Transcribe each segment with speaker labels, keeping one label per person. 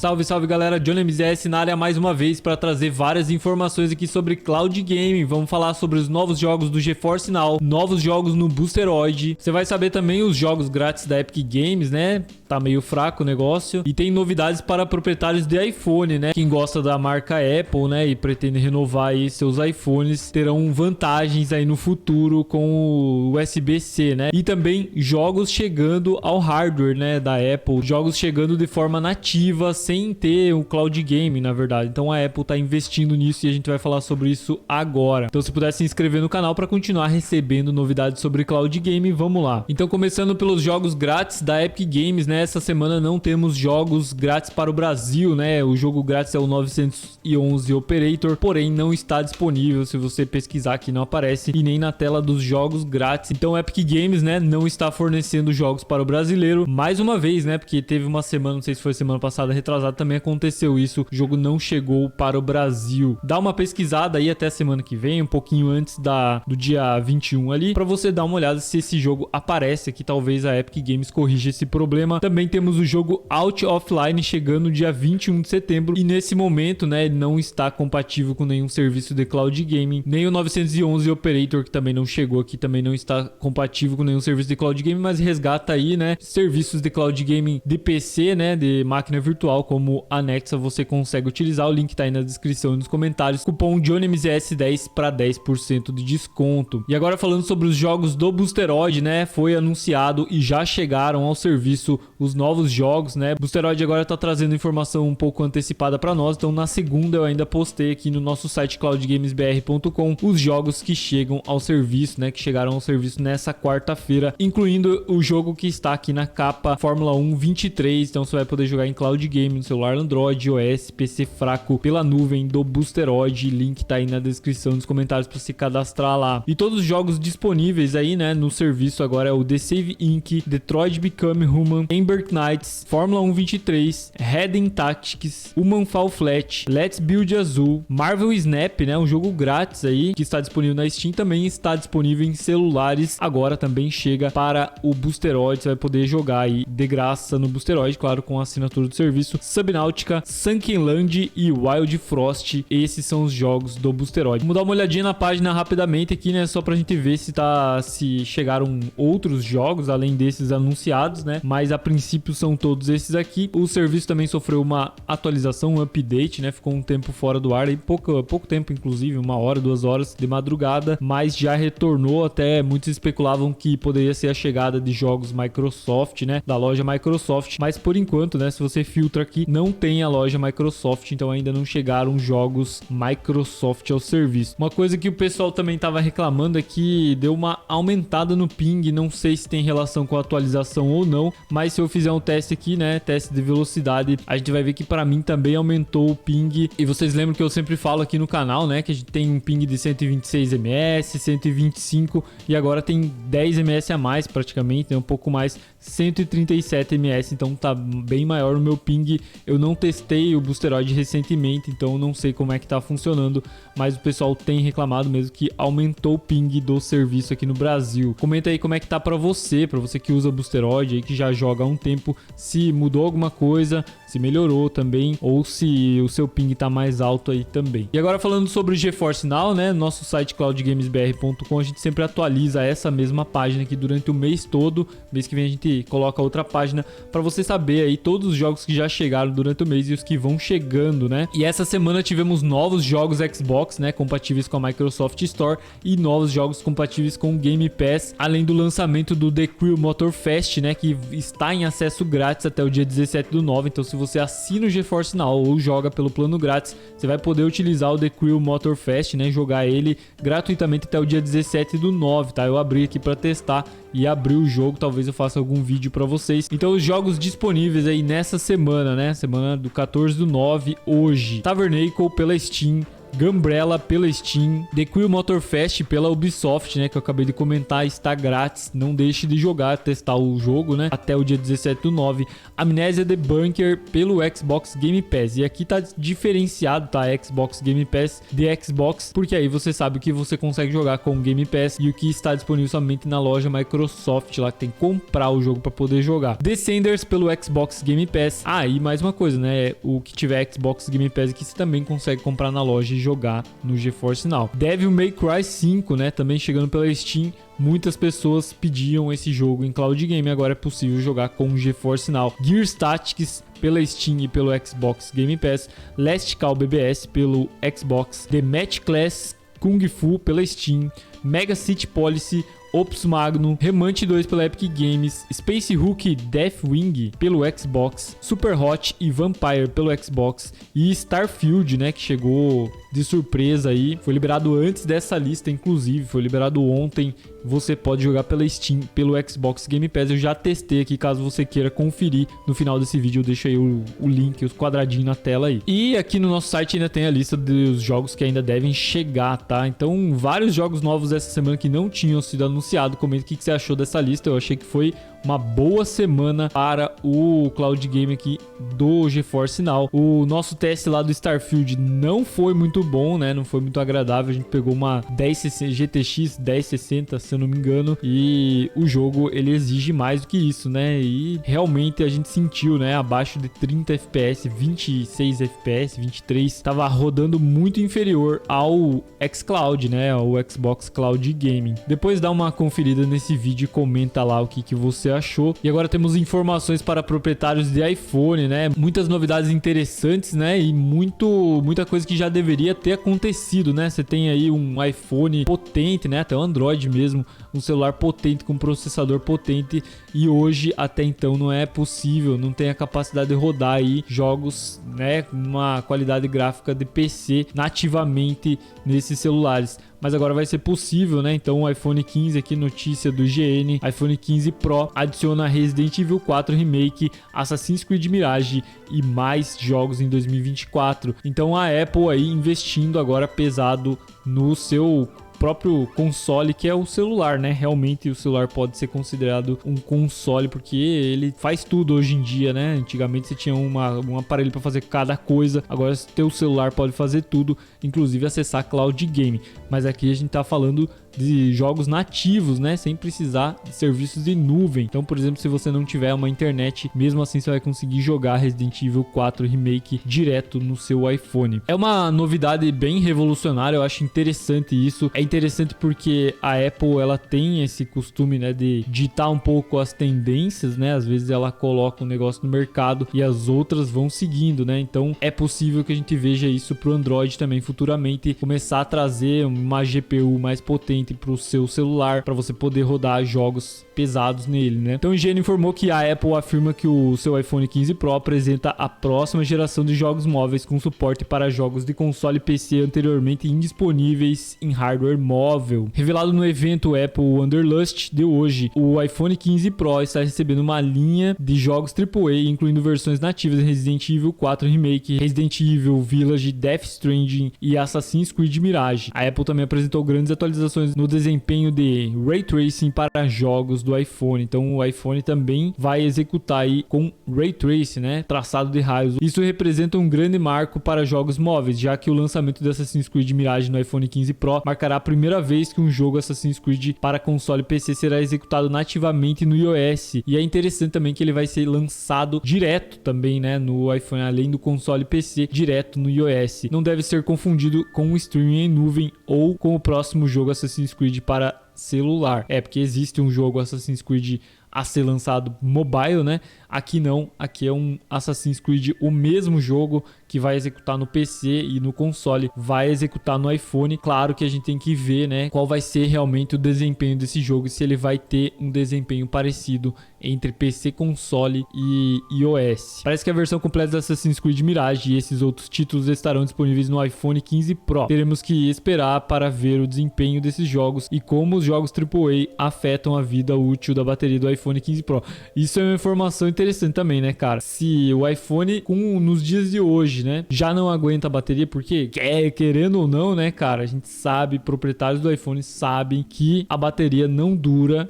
Speaker 1: Salve, salve galera, Johnny MZS na área mais uma vez para trazer várias informações aqui sobre Cloud Gaming. Vamos falar sobre os novos jogos do GeForce Now, novos jogos no Boosteroid. Você vai saber também os jogos grátis da Epic Games, né? Tá meio fraco o negócio. E tem novidades para proprietários de iPhone, né? Quem gosta da marca Apple, né? E pretende renovar aí seus iPhones, terão vantagens aí no futuro com o USB-C, né? E também jogos chegando ao hardware, né? Da Apple. Jogos chegando de forma nativa, sem ter o Cloud Gaming, na verdade. Então a Apple tá investindo nisso e a gente vai falar sobre isso agora. Então se puder se inscrever no canal para continuar recebendo novidades sobre Cloud Gaming, vamos lá. Então começando pelos jogos grátis da Epic Games, né? Essa semana não temos jogos grátis para o Brasil, né? O jogo grátis é o 911 Operator, porém não está disponível. Se você pesquisar aqui não aparece e nem na tela dos jogos grátis. Então Epic Games, né, não está fornecendo jogos para o brasileiro mais uma vez, né? Porque teve uma semana, não sei se foi semana passada, retrasada, também aconteceu isso. O jogo não chegou para o Brasil. Dá uma pesquisada aí até semana que vem, um pouquinho antes do dia 21 ali, para você dar uma olhada se esse jogo aparece aqui. Talvez a Epic Games corrija esse problema. Também temos o jogo Out Offline chegando no dia 21 de setembro e nesse momento, né, ele não está compatível com nenhum serviço de Cloud Gaming, nem o 911 Operator, que também não chegou aqui, também não está compatível com nenhum serviço de Cloud Gaming, mas resgata aí, né, serviços de Cloud Gaming de PC, né, de máquina virtual como a Nexa, você consegue utilizar. O link tá aí na descrição e nos comentários. Cupom JohnnyMZS10 para 10% de desconto. E agora falando sobre os jogos do Boosteroid, né, foi anunciado e já chegaram ao serviço os novos jogos, né? Boosteroid agora tá trazendo informação um pouco antecipada para nós, então na segunda eu ainda postei aqui no nosso site cloudgamesbr.com os jogos que chegam ao serviço, né, que chegaram ao serviço nessa quarta-feira, incluindo o jogo que está aqui na capa, Fórmula 1 23, então você vai poder jogar em Cloud Gaming no celular Android, iOS, PC fraco pela nuvem do Boosteroid. Link tá aí na descrição nos comentários para se cadastrar lá. E todos os jogos disponíveis aí, né, no serviço agora é o The Save Inc, Detroit Become Human, Ember Knights, Fórmula 1 23, Heading Tactics, Human Fall Flat, Let's Build Azul, Marvel Snap, né, um jogo grátis aí que está disponível na Steam, também está disponível em celulares. Agora também chega para o Boosteroid, você vai poder jogar aí de graça no Boosteroid, claro, com a assinatura do serviço. Subnautica, Sunken Land e Wild Frost, esses são os jogos do Boosteroid. Vamos dar uma olhadinha na página rapidamente aqui, né, só pra gente ver se chegaram outros jogos além desses anunciados, né, mas a princípio são todos esses aqui. O serviço também sofreu uma atualização, um update, né, ficou um tempo fora do ar, aí pouco tempo, inclusive 1 hora, 2 horas de madrugada, mas já retornou. Até muitos especulavam que poderia ser a chegada de jogos Microsoft, né, da loja Microsoft, mas por enquanto, né, se você filtra aqui, não tem a loja Microsoft, então ainda não chegaram jogos Microsoft ao serviço. Uma coisa que o pessoal também estava reclamando é que deu uma aumentada no ping, não sei se tem relação com a atualização ou não, mas se eu fizer um teste aqui, né, teste de velocidade, a gente vai ver que para mim também aumentou o ping. E vocês lembram que eu sempre falo aqui no canal, né, que a gente tem um ping de 126 ms, 125 e agora tem 10 ms a mais praticamente, né, um pouco mais, 137 ms, então tá bem maior o meu ping. Eu não testei o Boosteroid recentemente, então não sei como é que tá funcionando, mas o pessoal tem reclamado mesmo que aumentou o ping do serviço aqui no Brasil. Comenta aí como é que tá pra você que usa Boosteroid aí, que já joga há um tempo, se mudou alguma coisa, se melhorou também, ou se o seu ping tá mais alto aí também. E agora falando sobre o GeForce Now, né, nosso site cloudgamesbr.com, a gente sempre atualiza essa mesma página aqui durante o mês todo. Mês que vem a gente coloca outra página para você saber aí todos os jogos que já chegaram durante o mês e os que vão chegando, né? E essa semana tivemos novos jogos Xbox, né, compatíveis com a Microsoft Store e novos jogos compatíveis com o Game Pass, além do lançamento do The Crew Motorfest, né, que está em acesso grátis até o dia 17/9. Então se você assina o GeForce Now ou joga pelo plano grátis, você vai poder utilizar o The Crew Motorfest, né, jogar ele gratuitamente até o dia 17/9, tá? Eu abri aqui para testar e abrir o jogo, talvez eu faça algum vídeo para vocês. Então os jogos disponíveis aí nessa semana, né, semana do 14/9, hoje, Tavernacle pela Steam, Gunbrella pela Steam, The Crew Motorfest pela Ubisoft, né, que eu acabei de comentar, está grátis, não deixe de jogar, testar o jogo, né, até o dia 17/9. Amnesia The Bunker pelo Xbox Game Pass, e aqui tá diferenciado, tá, Xbox Game Pass de Xbox, porque aí você sabe que você consegue jogar com o Game Pass e o que está disponível somente na loja Microsoft, lá que tem que comprar o jogo para poder jogar. Descenders pelo Xbox Game Pass. E mais uma coisa, né, o que tiver Xbox Game Pass que você também consegue comprar na loja e jogar no GeForce Now. Devil May Cry 5, né, também chegando pela Steam. Muitas pessoas pediam esse jogo em Cloud Game, agora é possível jogar com o GeForce Now. Gears Tactics pela Steam e pelo Xbox Game Pass. Last Call BBS pelo Xbox. The Match Class Kung Fu pela Steam. Mega City Policy Opus Magnum, Remante 2 pela Epic Games, Space Hulk Deathwing pelo Xbox, Super Hot e Vampire pelo Xbox e Starfield, né, que chegou de surpresa aí, foi liberado antes dessa lista, inclusive, foi liberado ontem. Você pode jogar pela Steam, pelo Xbox Game Pass. Eu já testei aqui, caso você queira conferir. No final desse vídeo eu deixo aí o link, os quadradinhos na tela aí. E aqui no nosso site ainda tem a lista dos jogos que ainda devem chegar, tá? Então, vários jogos novos essa semana que não tinham sido anunciados. Comenta o que você achou dessa lista. Eu achei que foi uma boa semana para o Cloud Game aqui do GeForce Now. O nosso teste lá do Starfield não foi muito bom, né? Não foi muito agradável. A gente pegou uma 1060 GTX 1060, se eu não me engano, e o jogo ele exige mais do que isso, né? E realmente a gente sentiu, né? Abaixo de 30 FPS, 26 FPS, 23, tava rodando muito inferior ao xCloud, né? Ao Xbox Cloud Gaming. Depois dá uma conferida nesse vídeo e comenta lá o que você achou. E agora temos informações para proprietários de iPhone, né? Muitas novidades interessantes, né? E muita coisa que já deveria ter acontecido, né? Você tem aí um iPhone potente, né? Até o Android mesmo, um celular potente com processador potente, e hoje até então não é possível, não tem a capacidade de rodar aí jogos, né, com uma qualidade gráfica de PC nativamente nesses celulares. Mas agora vai ser possível, né? Então o iPhone 15 aqui, notícia do IGN, iPhone 15 Pro adiciona Resident Evil 4 Remake, Assassin's Creed Mirage e mais jogos em 2024. Então a Apple aí investindo agora pesado no seu próprio console, que é o celular, né? Realmente o celular pode ser considerado um console, porque ele faz tudo hoje em dia, né? Antigamente você tinha um aparelho para fazer cada coisa, agora o teu celular pode fazer tudo, inclusive acessar cloud game. Mas aqui a gente tá falando de jogos nativos, né, sem precisar de serviços de nuvem. Então, por exemplo, se você não tiver uma internet, mesmo assim você vai conseguir jogar Resident Evil 4 Remake direto no seu iPhone. É uma novidade bem revolucionária, eu acho interessante isso. É interessante porque a Apple, ela tem esse costume, né, de ditar um pouco as tendências, né? Às vezes ela coloca um negócio no mercado e as outras vão seguindo, né? Então, é possível que a gente veja isso pro Android também futuramente, começar a trazer uma GPU mais potente para o seu celular, para você poder rodar jogos pesados nele, né? Então, o IGN informou que a Apple afirma que o seu iPhone 15 Pro apresenta a próxima geração de jogos móveis com suporte para jogos de console e PC anteriormente indisponíveis em hardware móvel. Revelado no evento Apple Wanderlust de hoje, o iPhone 15 Pro está recebendo uma linha de jogos AAA, incluindo versões nativas de Resident Evil 4 Remake, Resident Evil Village, Death Stranding e Assassin's Creed Mirage. A Apple também apresentou grandes atualizações no desempenho de Ray Tracing para jogos do iPhone. Então o iPhone também vai executar aí com Ray Tracing, né, traçado de raios. Isso representa um grande marco para jogos móveis, já que o lançamento de Assassin's Creed Mirage no iPhone 15 Pro marcará a primeira vez que um jogo Assassin's Creed para console e PC será executado nativamente no iOS. E é interessante também que ele vai ser lançado direto também, né, no iPhone, além do console e PC, direto no iOS. Não deve ser confundido com o streaming em nuvem ou com o próximo jogo Assassin's Creed para celular. É porque existe um jogo Assassin's Creed a ser lançado mobile, né? Aqui não, aqui é um Assassin's Creed, o mesmo jogo que vai executar no PC e no console, vai executar no iPhone. Claro que a gente tem que ver, né, qual vai ser realmente o desempenho desse jogo, se ele vai ter um desempenho parecido entre PC, console e iOS. Parece que a versão completa de Assassin's Creed Mirage e esses outros títulos estarão disponíveis no iPhone 15 Pro. Teremos que esperar para ver o desempenho desses jogos e como os jogos AAA afetam a vida útil da bateria do iPhone 15 Pro. Isso é uma informação interessante, interessante também, né, cara? Se o iPhone, nos dias de hoje, né, já não aguenta a bateria, porque querendo ou não, né, cara, a gente sabe, proprietários do iPhone sabem que a bateria não dura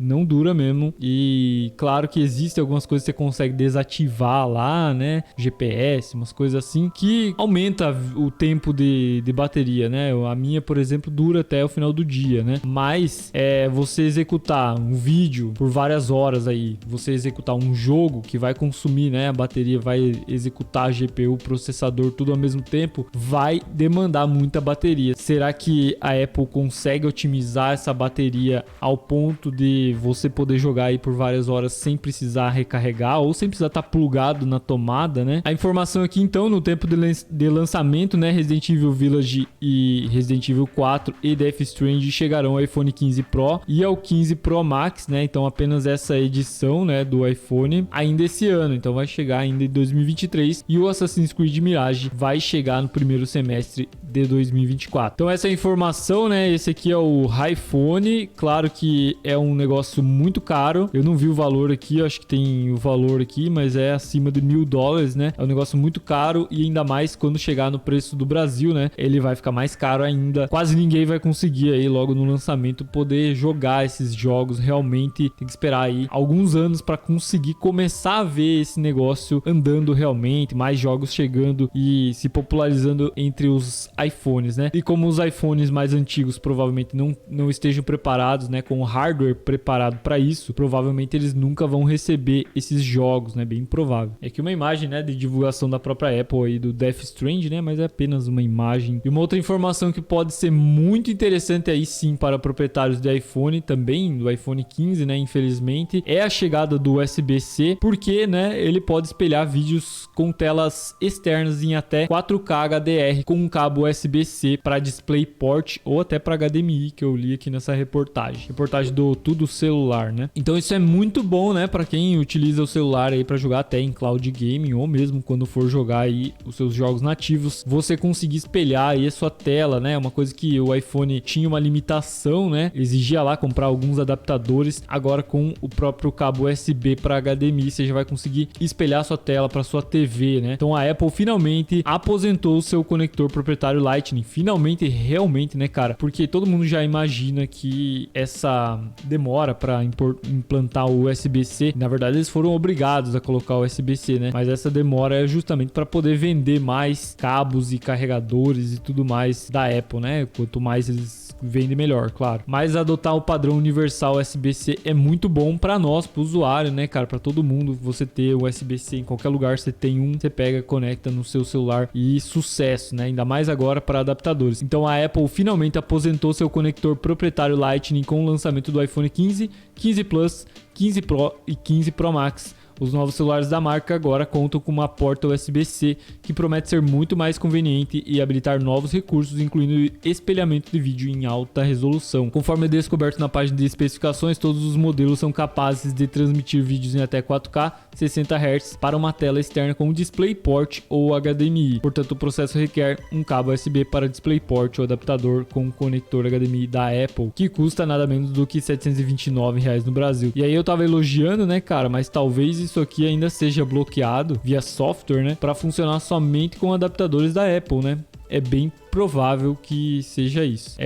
Speaker 1: mesmo. E claro que existem algumas coisas que você consegue desativar lá, né, GPS, umas coisas assim, que aumenta o tempo de bateria, né? A minha, por exemplo, dura até o final do dia, né? Mas você executar um vídeo por várias horas aí, você executar um jogo que vai consumir, né, a bateria, vai executar a GPU, o processador, tudo ao mesmo tempo, vai demandar muita bateria. Será que a Apple consegue otimizar essa bateria ao ponto de você poder jogar aí por várias horas sem precisar recarregar ou sem precisar estar plugado na tomada, né? A informação aqui, então, no tempo de lançamento, né, Resident Evil Village e Resident Evil 4 e Death Stranding chegarão ao iPhone 15 Pro e ao 15 Pro Max, né? Então apenas essa edição, né, do iPhone ainda esse ano, então vai chegar ainda em 2023, e o Assassin's Creed Mirage vai chegar no primeiro semestre de 2024. Então essa é a informação, né? Esse aqui é o iPhone. Claro que é um negócio muito caro. Eu não vi o valor aqui, eu acho que tem o valor aqui, mas é acima de $1.000, né? É um negócio muito caro, e ainda mais quando chegar no preço do Brasil, né? Ele vai ficar mais caro ainda. Quase ninguém vai conseguir aí logo no lançamento poder jogar esses jogos. Realmente tem que esperar aí alguns anos para conseguir começar a ver esse negócio andando realmente, mais jogos chegando e se popularizando entre os iPhones, né? E como os iPhones mais antigos provavelmente não estejam preparados, né, com o hardware preparado para isso, provavelmente eles nunca vão receber esses jogos, né? Bem provável. É aqui uma imagem, né, de divulgação da própria Apple aí do Death Stranding, né? Mas é apenas uma imagem. E uma outra informação que pode ser muito interessante aí sim para proprietários de iPhone, também do iPhone 15, né? Infelizmente, é a chegada do USB-C, porque, né, ele pode espelhar vídeos com telas externas em até 4K HDR com um cabo USB-C para DisplayPort ou até para HDMI, que eu li aqui nessa reportagem do Tudo Celular, né? Então isso é muito bom, né, para quem utiliza o celular aí para jogar até em cloud gaming, ou mesmo quando for jogar aí os seus jogos nativos, você conseguir espelhar aí a sua tela, né? Uma coisa que o iPhone tinha uma limitação, né? Exigia lá comprar alguns adaptadores. Agora com o próprio cabo USB para HDMI, você já vai conseguir espelhar a sua tela para sua TV, né? Então a Apple finalmente aposentou o seu conector proprietário Lightning. Finalmente, realmente, né, cara? Porque todo mundo já imagina que essa demora para implantar o USB-C, na verdade eles foram obrigados a colocar o USB-C, né? Mas essa demora é justamente para poder vender mais cabos e carregadores e tudo mais da Apple, né? Quanto mais eles vendem, melhor, claro. Mas adotar o padrão universal USB-C é muito bom para nós, para o usuário, né, cara? Para todo mundo, você ter o USB-C em qualquer lugar, você tem um, você pega, conecta no seu celular e sucesso, né? Ainda mais agora para adaptadores. Então a Apple finalmente aposentou seu conector proprietário Lightning com o lançamento do iPhone 15, 15 Plus, 15 Pro e 15 Pro Max. Os novos celulares da marca agora contam com uma porta USB-C que promete ser muito mais conveniente e habilitar novos recursos, incluindo espelhamento de vídeo em alta resolução. Conforme descoberto na página de especificações, todos os modelos são capazes de transmitir vídeos em até 4K 60 Hz para uma tela externa com DisplayPort ou HDMI. Portanto, o processo requer um cabo USB para DisplayPort ou adaptador com conector HDMI da Apple, que custa nada menos do que R$ 729 no Brasil. E aí eu tava elogiando, né, cara, mas talvez isso aqui ainda seja bloqueado via software, né, para funcionar somente com adaptadores da Apple, né? É bem provável que seja isso.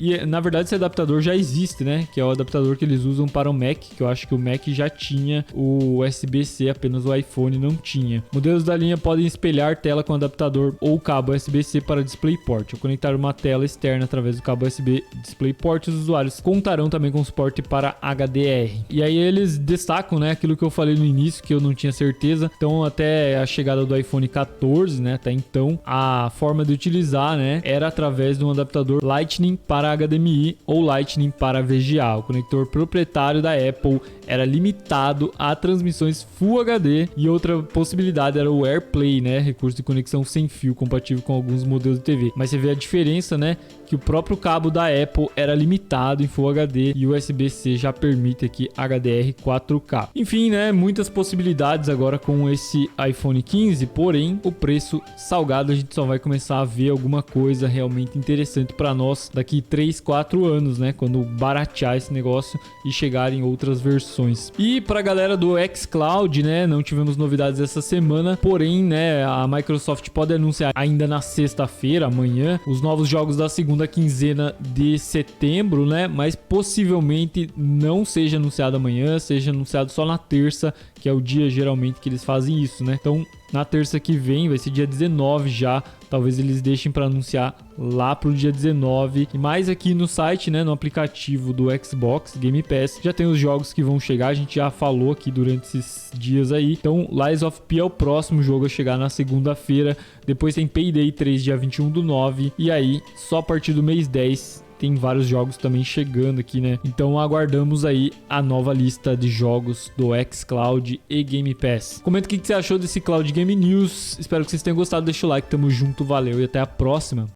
Speaker 1: E na verdade esse adaptador já existe, né? Que é o adaptador que eles usam para o Mac, que eu acho que o Mac já tinha o USB-C, apenas o iPhone não tinha. Modelos da linha podem espelhar tela com adaptador ou cabo USB-C para DisplayPort. Ao conectar uma tela externa através do cabo USB DisplayPort, os usuários contarão também com suporte para HDR. E aí eles destacam, né, aquilo que eu falei no início, que eu não tinha certeza. Então até a chegada do iPhone 14, né, até então, a forma de utilizar, né, era através de um adaptador Lightning para HDMI ou Lightning para VGA. O conector proprietário da Apple era limitado a transmissões Full HD, e outra possibilidade era o AirPlay, né, recurso de conexão sem fio compatível com alguns modelos de TV. Mas você vê a diferença, né, que o próprio cabo da Apple era limitado em Full HD e o USB-C já permite aqui HDR 4K. Enfim, né, muitas possibilidades agora com esse iPhone 15, porém o preço salgado a gente só vai começar a ver alguma alguma coisa realmente interessante para nós daqui 3, 4 anos, né? Quando baratear esse negócio e chegarem outras versões. E pra galera do xCloud, né? Não tivemos novidades essa semana, porém, né? A Microsoft pode anunciar ainda na sexta-feira, amanhã, os novos jogos da segunda quinzena de setembro, né? Mas possivelmente não seja anunciado amanhã, seja anunciado só na terça, que é o dia geralmente que eles fazem isso, né? Então, na terça que vem, vai ser dia 19 já. Talvez eles deixem para anunciar lá pro dia 19. E mais aqui no site, né, no aplicativo do Xbox Game Pass, já tem os jogos que vão chegar. A gente já falou aqui durante esses dias aí. Então, Lies of P é o próximo jogo a chegar na segunda-feira. Depois tem Payday 3, dia 21/9. E aí, só a partir do mês 10... tem vários jogos também chegando aqui, né? Então aguardamos aí a nova lista de jogos do xCloud e Game Pass. Comenta o que você achou desse Cloud Game News. Espero que vocês tenham gostado. Deixa o like, tamo junto, valeu e até a próxima.